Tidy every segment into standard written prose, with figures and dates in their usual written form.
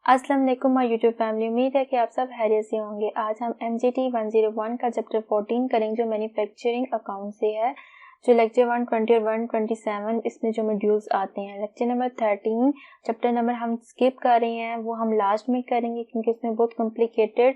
अस्सलाम वालेकुम my YouTube family. उम्मीद है कि आप सब खैरियत से होंगे। आज हम MGT 101 का चैप्टर 14 करेंगे जो मैन्युफैक्चरिंग अकाउंट से है, जो लेक्चर 120 और 127 इसमें जो मॉड्यूल्स आते हैं। लेक्चर नंबर 13 चैप्टर नंबर हम स्किप कर रहे हैं, वो हम लास्ट में करेंगे क्योंकि इसमें बहुत कॉम्प्लिकेटेड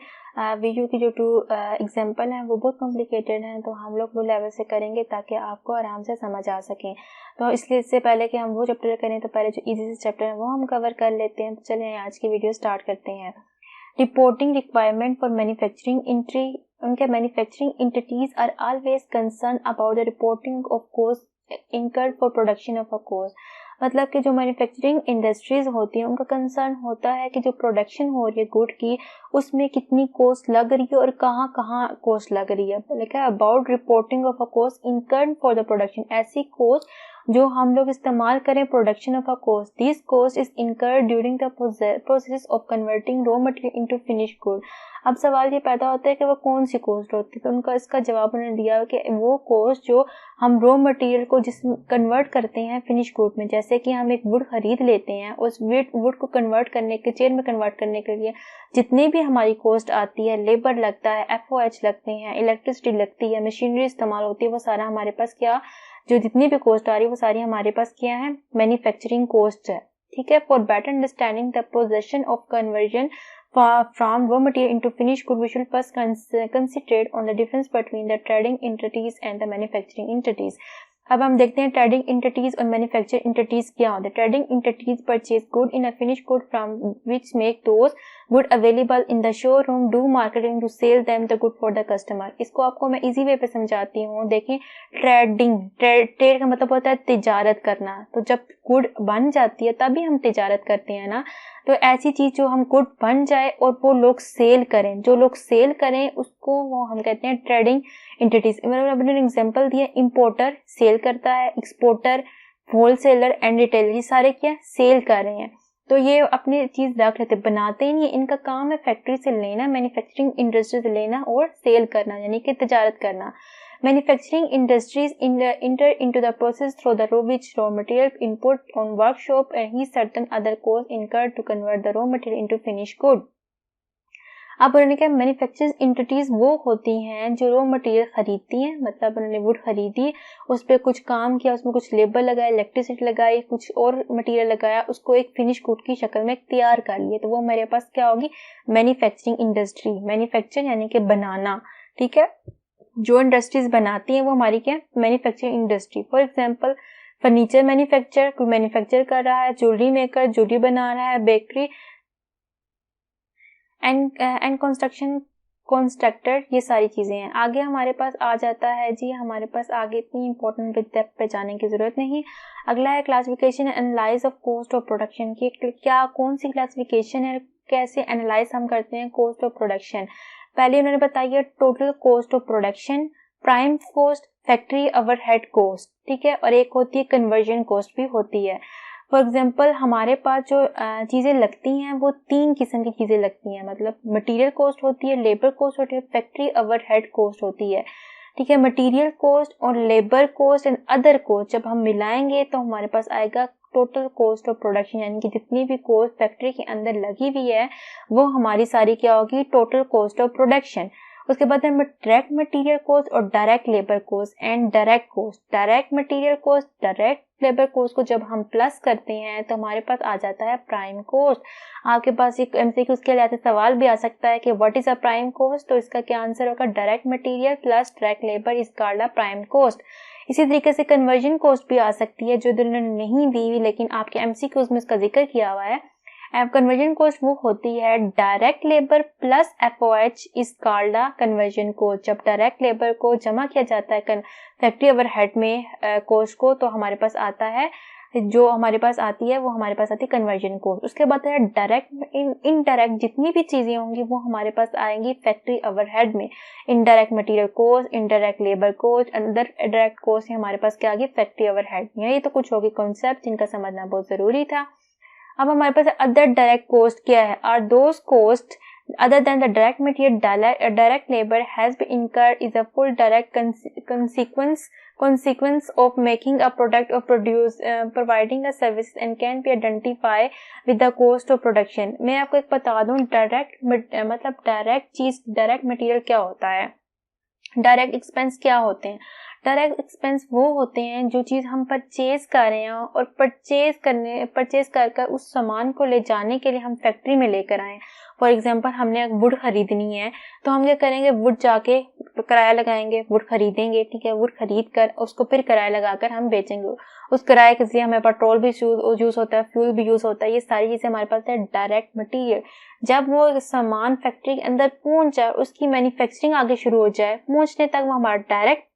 वीडियो की जो 2 एग्जांपल हैं वो बहुत कॉम्प्लिकेटेड हैं, तो हम लोग वो लेवल से करेंगे ताकि आपको आराम से समझ आ सकें। तो इसलिए इससे पहले कि हम वो चैप्टर करें तो पहले जो इजी से चैप्टर है वो हम कवर कर लेते हैं। तो चलिए आज की वीडियो स्टार्ट करते हैं। Reporting requirement for manufacturing entry. उनके manufacturing entities are always concern about the reporting of cost incurred for production of a cost. मतलब कि जो मैन्युफैक्चरिंग इंडस्ट्रीज होती हैं उनका कंसर्न होता है कि जो प्रोडक्शन हो रही है गुड की उसमें कितनी कॉस्ट लग रही है और कहाँ कहाँ कॉस्ट लग रही है। लिखा है about reporting of a cost incurred for the production. ऐसी कॉस्ट जो हम लोग इस्तेमाल करें production of a cost, this cost is incurred during the process of converting raw material into finished good. अब सवाल ये पैदा होता है कि वो कौन सी कॉस्ट होती है, तो उनका इसका जवाब उन्होंने दिया कि वो कॉस्ट जो हम रॉ मटेरियल को जिस कन्वर्ट करते हैं फिनिश गुड में। जैसे कि हम एक वुड खरीद लेते हैं, उस वुड को कन्वर्ट करने के चेयर में कन्वर्ट करने के लिए जितनी भी हमारी कॉस्ट आती है, लेबर लगता है, FOH लगते हैं, इलेक्ट्रिसिटी लगती है, मशीनरी इस्तेमाल होती है, वो सारा हमारे पास क्या जो जितनी भी कॉस्ट आ रही है वो सारी हमारे पास क्या है, मैन्युफैक्चरिंग कॉस्ट है। ठीक है। For better understanding the position of conversion from raw material into finished good, we should first concentrate on the difference between the trading entities and the manufacturing entities. अब हम देखते हैं ट्रेडिंग एंटिटीज और manufacturing entities क्या होते हैं। Trading entities purchase good in a finish good from which make those good available in the showroom, do marketing to sell them the good for the customer. इसको आपको मैं easy way पे समझाती हूँ। देखें, ट्रेड का मतलब होता है तिजारत करना। तो जब गुड बन जाती है तभी हम तिजारत करते हैं ना। तो ऐसी चीज जो हम गुड बन जाए और वो लोग सेल करें, जो लोग सेल करें उसको वो हम कहते हैं ट्रेडिंग एंटिटीज। मैंने एग्जांपल दिया, इंपोर्टर सेल करता है, एक्सपोर्टर, होलसेलर एंड रिटेलर, ये सारे क्या सेल कर रहे हैं। तो ये अपनी चीज रख लेते, बनाते ही नहीं, इनका काम है फैक्ट्री से लेना, मैन्युफैक्चरिंग इंडस्ट्री से लेना और सेल करना, यानी कि तिजारत करना। Manufacturing industries enter into the process through the which raw material input on workshop and he certain other costs incurred to convert the raw material into finished good. अब उन्होंने कहा मैन्युफैक्चरिंग एंटिटीज वो होती हैं जो रॉ मटेरियल खरीदती हैं। मतलब उन्होंने वुड खरीदी, उस पर कुछ काम किया, उसमें कुछ लेबर लगाया, इलेक्ट्रिसिटी लगाई, कुछ और मटेरियल लगाया, उसको एक फिनिश गुड की शक्ल में तैयार कर लिए, तो वो मेरे पास क्या होगी, मैन्युफैक्चरिंग इंडस्ट्री। मैन्युफैक्चर यानी कि बनाना। ठीक है। जो इंडस्ट्रीज बनाती हैं वो हमारी क्या, manufacturing industry. For example furniture manufacture, कोई मैन्युफैक्चर कर रहा है, ज्वेलरी मेकर ज्वेलरी बना रहा है, बेकरी एंड कंस्ट्रक्शन कंस्ट्रक्टर, ये सारी चीजें हैं। आगे हमारे पास आ जाता है जी, हमारे पास आगे इतनी इंपॉर्टेंट डेप्थ पे जाने की जरूरत नहीं। अगला है classification and analyse of cost of production की। क्या कौन सी क्लासिफिकेशन है, कैसे एनालाइज हम करते हैं कॉस्ट ऑफ प्रोडक्शन। पहले उन्होंने बताया total cost of production, prime cost, factory overhead cost. ठीक है। और एक होती है कन्वर्जन कॉस्ट भी होती है। फॉर एग्जांपल हमारे पास जो चीजें लगती हैं वो 3 किस्म की चीजें लगती हैं। मतलब मटेरियल कॉस्ट होती है, लेबर कॉस्ट होती है, फैक्ट्री ओवरहेड कॉस्ट होती है। ठीक है। मटेरियल कॉस्ट और labour cost and other cost जब हम मिलाएंगे तो हमारे पास आएगा टोटल कॉस्ट ऑफ प्रोडक्शन, यानी कि जितनी भी कॉस्ट फैक्ट्री के अंदर लगी हुई है वो हमारी सारी क्या होगी, टोटल कॉस्ट ऑफ प्रोडक्शन। उसके बाद हमें डायरेक्ट मटेरियल कॉस्ट और direct labour cost and direct cost. Direct material cost, direct labour cost को जब हम प्लस करते हैं तो हमारे पास आ जाता है प्राइम कॉस्ट। आपके पास एक MCQ के लिए सवाल भी आ सकता है कि what is a prime cost, तो इसका क्या आंसर होगा, direct material plus direct labour is called a prime cost. इसी तरीके से कन्वर्जन कॉस्ट भी आ सकती है जो उन्होंने नहीं दी हुई लेकिन आपके MCQs में इसका जिक्र किया हुआ है। कन्वर्जन कॉस्ट वो होती है direct labour plus FOH is called a conversion cost. जब डायरेक्ट लेबर को जमा किया जाता है फैक्ट्री ओवरहेड में कॉस्ट को, तो हमारे पास आता है जो हमारे पास आती है वो हमारे पास आती है कन्वर्जन कॉस्ट। उसके बाद है डायरेक्ट इनडायरेक्ट जितनी भी चीजें होंगी वो हमारे पास आएंगी फैक्ट्री ओवरहेड में। Indirect material cost, indirect labour cost, other direct cost हमारे पास क्या आ गई, फैक्ट्री ओवरहेड। ये तो कुछ होगी कॉन्सेप्ट जिनका समझना बहुत जरूरी था। अब हमारे पास अदर डायरेक्ट कॉस्ट क्या है, are those cost other than the direct material, direct labor has been incurred is a full direct consequence of making a product or providing a service and can be identified with the cost of production. मैं आपको एक बता दूं, direct material क्या होता है, direct expense क्या होते हैं। डायरेक्ट एक्सपेंस वो होते हैं जो चीज़ हम परचेज कर रहे हैं और परचेज कर उस सामान को ले जाने के लिए हम फैक्ट्री में लेकर आए। फॉर एग्जांपल हमने वुड खरीदनी है तो हम क्या करेंगे, वुड जाके किराया लगाएंगे, वुड खरीदेंगे, ठीक है, वुड खरीद कर उसको फिर किराया लगाकर हम बेचेंगे। उस किराए के लिए हमें पेट्रोल भी यूज होता है, फ्यूल भी यूज होता है, ये सारी चीजें हमारे पास है डायरेक्ट मटीरियल। जब वो सामान फैक्ट्री के अंदर पहुंच जाए, उसकी मैन्युफैक्चरिंग आगे शुरू हो जाए, पहुंचने तक वो हमारा डायरेक्ट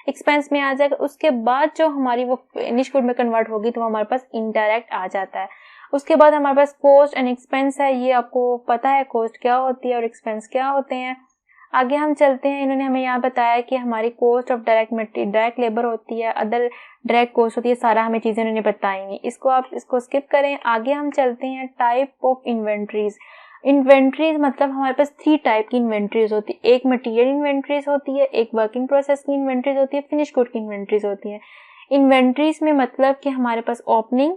एक्सपेंस में आ जाएगा। उसके बाद जो हमारी वो फिनिश गुड में कन्वर्ट होगी तो हमारे पास इनडायरेक्ट आ जाता है। उसके बाद हमारे पास कॉस्ट एंड एक्सपेंस है। ये आपको पता है कॉस्ट क्या होती है और एक्सपेंस क्या होते हैं। आगे हम चलते हैं। इन्होंने हमें यहाँ बताया कि हमारी कॉस्ट ऑफ डायरेक्ट लेबर होती है, अदर डायरेक्ट कॉस्ट होती है, सारा हमें चीजें इन्होंने बताई नहीं। इसको स्किप करें। आगे हम चलते हैं टाइप ऑफ इन्वेंट्रीज। इन्वेंट्रीज मतलब हमारे पास 3 टाइप की इन्वेंट्रीज होती है। एक मटेरियल इन्वेंट्रीज होती है, एक वर्किंग प्रोसेस की इन्वेंट्रीज होती है, फिनिश गुड की इन्वेंट्रीज होती है। इन्वेंट्रीज में मतलब कि हमारे पास ओपनिंग,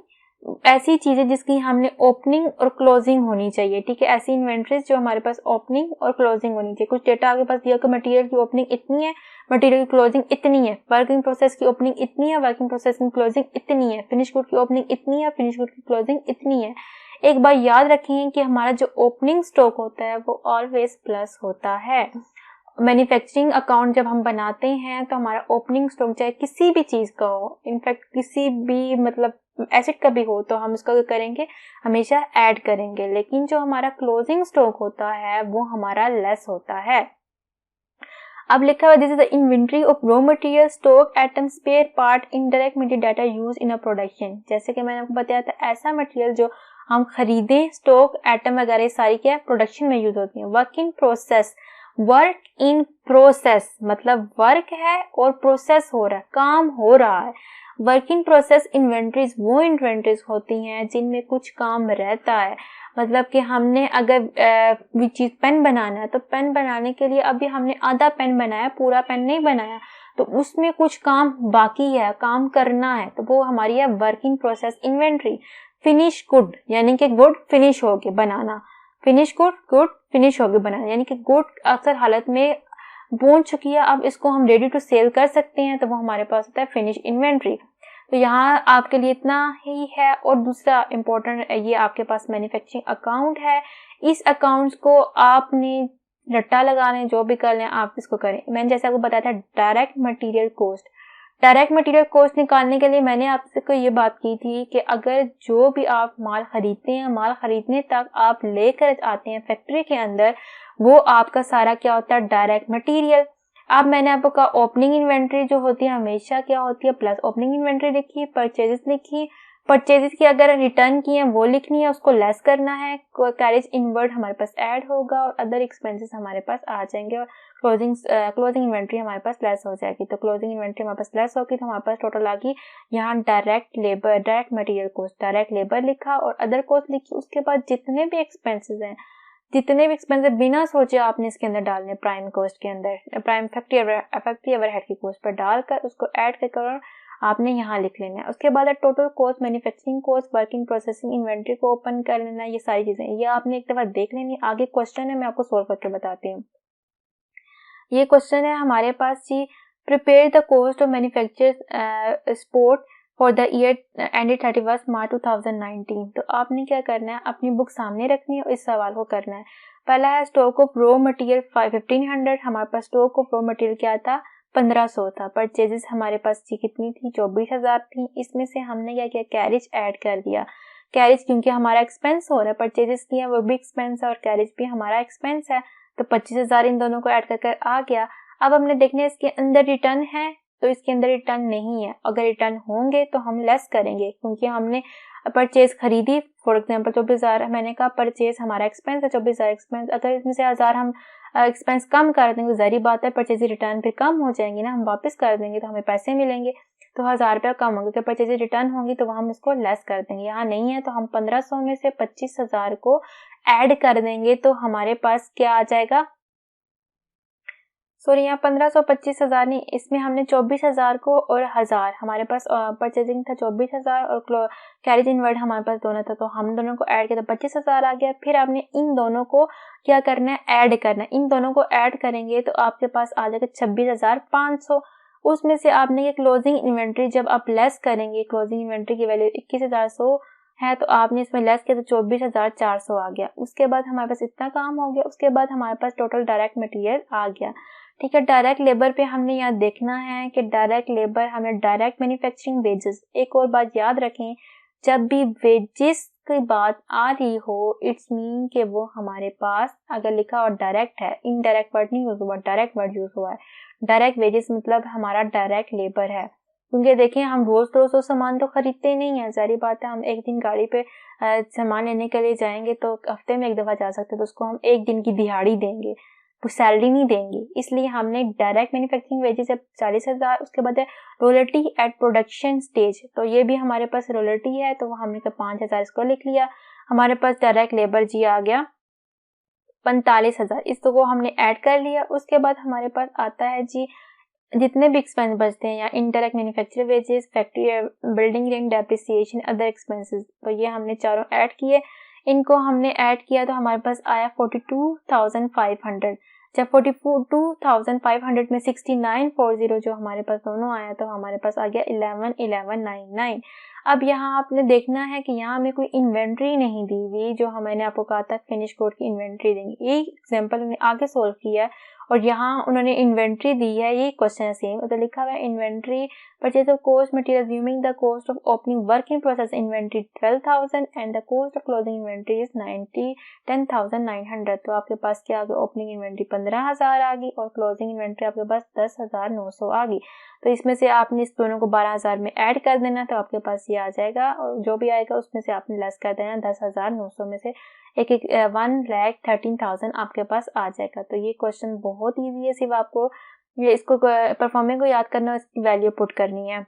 ऐसी चीजें जिसकी हमने ओपनिंग और क्लोजिंग होनी चाहिए, ठीक है, ऐसी इन्वेंट्रीज जो हमारे पास ओपनिंग और क्लोजिंग होनी चाहिए। कुछ डेटा आपके पास दिया कि मटेरियल की ओपनिंग इतनी है, मटेरियल की क्लोजिंग इतनी है, वर्किंग प्रोसेस की ओपनिंग इतनी है, वर्किंग प्रोसेस की क्लोजिंग इतनी है, फिनिश गुड की ओपनिंग इतनी है, फिनिश गुड की क्लोजिंग इतनी है। एक बार याद रखें कि हमारा जो ओपनिंग स्टॉक होता है वो ऑलवेज प्लस होता है। मैन्युफैक्चरिंग अकाउंट जब हम बनाते हैं तो हमारा ओपनिंग स्टॉक चाहे किसी भी चीज का हो, इनफैक्ट किसी भी मतलब एसेट का भी हो, तो हम उसका क्या करेंगे, हमेशा ऐड करेंगे। लेकिन जो हमारा क्लोजिंग स्टॉक होता है वो हमारा लेस होता है। अब लिखा हुआ this is the inventory of raw material, stock, item, spare part, indirect material data use in a production. जैसे कि मैंने आपको बताया था, ऐसा मटेरियल जो हम खरीदें, स्टॉक, आइटम वगैरह सारी क्या प्रोडक्शन में यूज होती है। Work in process, work in process मतलब वर्क है और प्रोसेस हो रहा है, काम हो रहा है। वर्क इन प्रोसेस इन्वेंट्रीज वो इन्वेंट्रीज होती हैं जिनमें कुछ काम रहता है। मतलब कि हमने अगर कोई चीज पेन बनाना है तो पेन बनाने के लिए अभी हमने आधा पेन बनाया, पूरा पेन नहीं बनाया, तो उसमें कुछ काम बाकी है, काम करना है, तो वो हमारी है work in process inventory. Finish good यानी कि गुड फिनिश हो गए बनाना, फिनिश गुड फिनिश हो गए बनाना, यानी कि गुड अक्सर हालत में पहुंच चुकी है, अब इसको हम रेडी टू सेल कर सकते हैं, तो वो हमारे पास होता है फिनिश इन्वेंट्री। तो यहाँ आपके लिए इतना ही है। और दूसरा इम्पोर्टेंट, ये आपके पास मैन्युफैक्चरिंग अकाउंट है। इस अकाउंट्स को आपने रट्टा लगाने जो भी कर लें आप इसको करें। मैंने जैसे आपको बताया था direct material cost, direct material cost निकालने के लिए मैंने आपसे को ये बात की थी कि अगर जो भी आप माल खरीदते हैं, माल खरीदने तक आप लेकर आते हैं फैक्ट्री के अंदर, वो आपका सारा क्या होता है डायरेक्ट मटेरियल। अब मैंने आपको कहा ओपनिंग इन्वेंट्री जो होती है हमेशा क्या होती है प्लस ओपनिंग इन्वेंट्री लिखी, परचेजेस लिखी, परचेजेस की अगर रिटर्न की है वो लिखनी है, उसको लेस करना है, कैरेज इनवर्ड हमारे पास ऐड होगा और अदर एक्सपेंसेस हमारे पास आ जाएंगे और क्लोजिंग इन्वेंट्री हमारे पास लेस हो जाएगी। तो क्लोजिंग इन्वेंट्री हमारे पास लेस होगी तो हमारे पास टोटल आ गई यहाँ direct labour, direct material cost, direct labour लिखा और अदर कॉस्ट लिखी। उसके बाद जितने भी एक्सपेंसेस हैं, जितने भी एक्सपेंसेस बिना सोचे आपने इसके अंदर डालने, प्राइम कॉस्ट के अंदर, प्राइम फैक्ट्री ओवरहेड की कॉस्ट पर डालकर उसको ऐड कर आपने यहाँ लिख लेना है। उसके बाद total cost, manufacturing cost, working processing, inventory को ओपन कर लेना, ये सारी चीजें ये आपने एक दफा देख लेनी। आगे क्वेश्चन है, मैं आपको सोल्व करके बताती हूँ। ये क्वेश्चन है हमारे पास जी, prepare the cost of manufacture sport for the year ended 31 March 2019। तो आपने क्या करना है, अपनी बुक सामने रखनी है और इस सवाल को करना है। पहला है स्टॉक ऑफ रॉ मटेरियल 1500, हमारे पास स्टॉक ऑफ रॉ मटेरियल क्या था 1500 था। परचेजेस हमारे पास जी कितनी थी 24,000 थी। इसमें से हमने क्या किया, कैरेज ऐड कर दिया। कैरेज क्योंकि हमारा एक्सपेंस हो रहा है, परचेजेस किया वो भी एक्सपेंस है और कैरेज भी हमारा एक्सपेंस है, तो 25,000 इन दोनों को ऐड कर आ गया। अब हमने देखना है इसके अंदर रिटर्न है, तो इसके अंदर रिटर्न नहीं है। अगर रिटर्न होंगे तो हम लेस करेंगे क्योंकि हमने परचेज खरीदी। फॉर एग्जांपल 24,000 मैंने कहा परचेज हमारा एक्सपेंस है 24,000 एक्सपेंस, अगर इसमें से 1000 हम एक्सपेंस कम कर देंगे, जारी बात है परचेज रिटर्न फिर कम हो जाएंगी ना, हम वापस कर देंगे तो हमें पैसे मिलेंगे। तो 1000 रुपया कम होगा, क्योंकि परचेज रिटर्न होंगी तो हम इसको लेस कर देंगे। यहाँ नहीं है तो हम 1500 में से 25,000 को ऐड कर देंगे, तो हमारे पास क्या आ जाएगा, सॉरी यहाँ 1500 25,000 नहीं, इसमें हमने 24,000 को और 1000, हमारे पास परचेजिंग था 24,000 और कैरेज इनवर्ड हमारे पास दोनों था, तो हम दोनों को ऐड किया तो 25,000 आ गया। फिर आपने इन दोनों को क्या करना है, ऐड करना है। इन दोनों को ऐड करेंगे तो आपके पास आ जाएगा 26,500। उसमें से आपने ये क्लोजिंग इन्वेंट्री जब आप लेस करेंगे, क्लोजिंग इन्वेंट्री की वैल्यू 21,100 है, तो आपने इसमें लेस किया तो 24,400 आ गया। उसके बाद हमारे पास इतना काम हो गया। उसके बाद हमारे पास टोटल डायरेक्ट मटेरियल आ गया। ठीक है, डायरेक्ट लेबर पे हमने यहाँ देखना है कि डायरेक्ट लेबर हमें डायरेक्ट मैन्युफैक्चरिंग वेजेस। एक और बात याद रखें, जब भी वेजेस की बात आ रही हो, इट्स मीन कि वो हमारे पास अगर लिखा और डायरेक्ट है, इनडायरेक्ट वर्ड नहीं यूज हुआ, डायरेक्ट वर्ड यूज हुआ है। डायरेक्ट वेजेस मतलब हमारा डायरेक्ट लेबर है, क्योंकि देखिए हम रोज रोज वो सामान तो खरीदते नहीं है। सारी बात है, हम एक दिन गाड़ी पे सामान लेने के लिए जाएंगे तो हफ्ते में एक दफा जा सकते हैं, तो उसको हम एक दिन की दिहाड़ी देंगे, वो सैलरी नहीं देंगे। इसलिए हमने डायरेक्ट मैन्युफैक्चरिंग वेजेस है 40,000। उसके बाद है रॉयल्टी एट प्रोडक्शन स्टेज, तो ये भी हमारे पास रॉयल्टी है, तो हमने 5,000 इसको लिख लिया। हमारे पास डायरेक्ट लेबर जी आ गया 45,000, इसको हमने ऐड कर लिया। उसके बाद हमारे पास आता है जी जितने भी एक्सपेंस बचते हैं, या indirect manufacture wages, factory building rent, depreciation, other expenses, तो ये हमने चारों ऐड किए। इनको हमने ऐड किया तो हमारे पास आया 42,500। जब 42,500 में 6940 जो हमारे पास दोनों आया, तो हमारे पास आ गया 11,1199। अब यहाँ आपने देखना है कि यहाँ हमें कोई इन्वेंट्री नहीं दी हुई, जो मैंने आपको कहा था फिनिश गुड की इन्वेंट्री देंगे। ये एग्जांपल हमने आगे सोल्व किया है और यहाँ उन्होंने इन्वेंट्री दी है, ये क्वेश्चन है सेम। तो लिखा हुआ है inventory purchase of cost material assuming the cost of opening work in process inventory 12,000 and the cost of closing inventory is 10,900। तो आपके पास क्या आ गया, ओपनिंग इन्वेंट्री 15,000 आ गई और क्लोजिंग इन्वेंट्री आपके पास 10,900 आ गई। तो इसमें से आपने इस दोनों को 12,000 में ऐड कर देना, तो आपके पास ये आ जाएगा, और जो भी आएगा उसमें से आपने लेस कर देना 10,900 में से 1,13,000 आपके पास आ जाएगा। तो ये क्वेश्चन बहुत इजी है, सिर्फ आपको ये इसको परफॉर्मिंग को याद करना, इसकी वैल्यू पुट करनी है।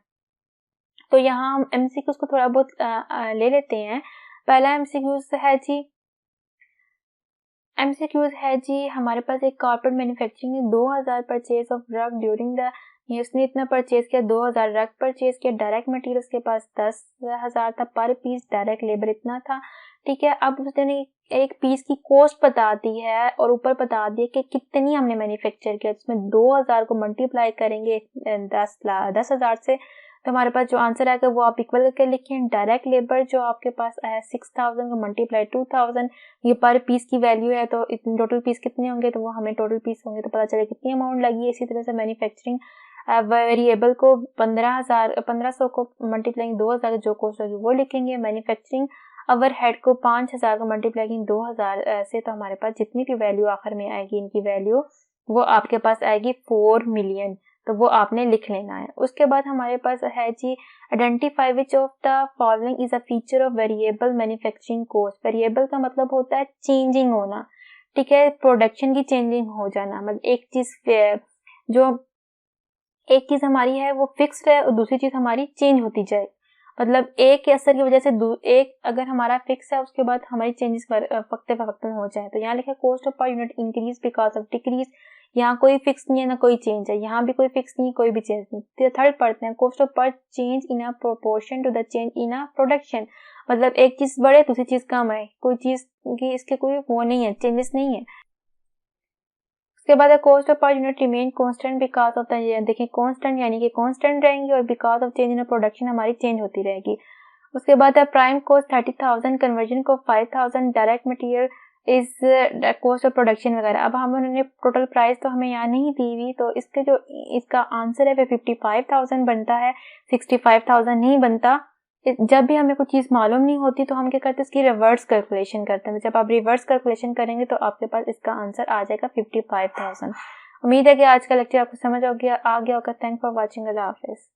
तो यहाँ हम एमसीक्यूज को थोड़ा बहुत ले लेते हैं। पहला एमसीक्यूज है जी हमारे पास एक कॉर्पोरेट मैन्युफैक्चरिंग में 2,000 परचेज ऑफ रग ड्यूरिंग द, उसने इतना परचेज किया, 2,000 रग परचेज किया। डायरेक्ट मटेरियल उसके पास 10,000 था पर पीस, डायरेक्ट लेबर इतना था। ठीक है, अब उसने एक पीस की कॉस्ट बता दी है और ऊपर बता दिया कि कितनी हमने मैन्युफैक्चर किया, उसमें 2,000 को मल्टीप्लाई करेंगे 10,000 से, तो हमारे पास जो आंसर आएगा वो आप इक्वल करके लिखें। डायरेक्ट लेबर जो आपके पास आया 6,000 को मल्टीप्लाई 2,000, ये पर पीस की वैल्यू है, तो टोटल पीस कितने होंगे, तो वो हमें टोटल पीस होंगे तो पता चले कितनी अमाउंट लगी है। इसी तरह से मैन्युफैक्चरिंग वेरिएबल को 1500 को मल्टीप्लाई 2,000 जो कॉस्ट होगी वो लिखेंगे। मैन्युफैक्चरिंग अवर हेड को 5,000 को मल्टीप्लाई 2,000 से, तो हमारे पास जितनी भी वैल्यू आखिर में आएगी इनकी वैल्यू वो आपके पास आएगी 4 मिलियन, तो वो आपने लिख लेना है। उसके बाद हमारे पास है जी identify which of the following is a feature of variable manufacturing cost. Variable का मतलब होता है चेंजिंग होना, ठीक है, प्रोडक्शन की चेंजिंग हो जाना। मतलब एक चीज हमारी है वो फिक्स्ड है और दूसरी चीज हमारी चेंज होती जाए। मतलब एक के असर की वजह से एक अगर हमारा फिक्स है उसके बाद हमारी चेंजेस वक्ते वक्त हो जाए। तो यहाँ लिखा है cost of per unit increase because of decrease. यहाँ कोई फिक्स नहीं है ना कोई चेंज है, यहाँ भी कोई फिक्स नहीं, कोई भी चेंज नहीं। थर्ड पढ़ते हैं कॉस्ट ऑफ पर change in a proportion to the change in a production. मतलब एक चीज बढ़े दूसरी चीज कम है, कोई चीज की इसके कोई वो नहीं है, चेंजेस नहीं है। उसके बाद cost of per unit remain constant because of the, देखिए कांस्टेंट यानी कि कांस्टेंट रहेंगे और because of change in production हमारी चेंज होती रहेगी। उसके बाद प्राइम कॉस्ट 30,000, कन्वर्जन को 5,000, direct material is cost of production वगैरह। अब हम उन्होंने टोटल प्राइस तो हमें यहाँ नहीं दी हुई, तो इसका आंसर है 55,000 बनता है, 65,000 नहीं बनता। जब भी हमें कोई चीज़ मालूम नहीं होती तो हम क्या करते हैं, इसकी रिवर्स कैलकुलेशन करते हैं। जब आप रिवर्स कैलकुलेशन करेंगे तो आपके पास इसका आंसर आ जाएगा 55,000। उम्मीद है कि आज का लेक्चर आपको समझ आ गया होगा। Thank for watching. अल्लाह हाफिज़।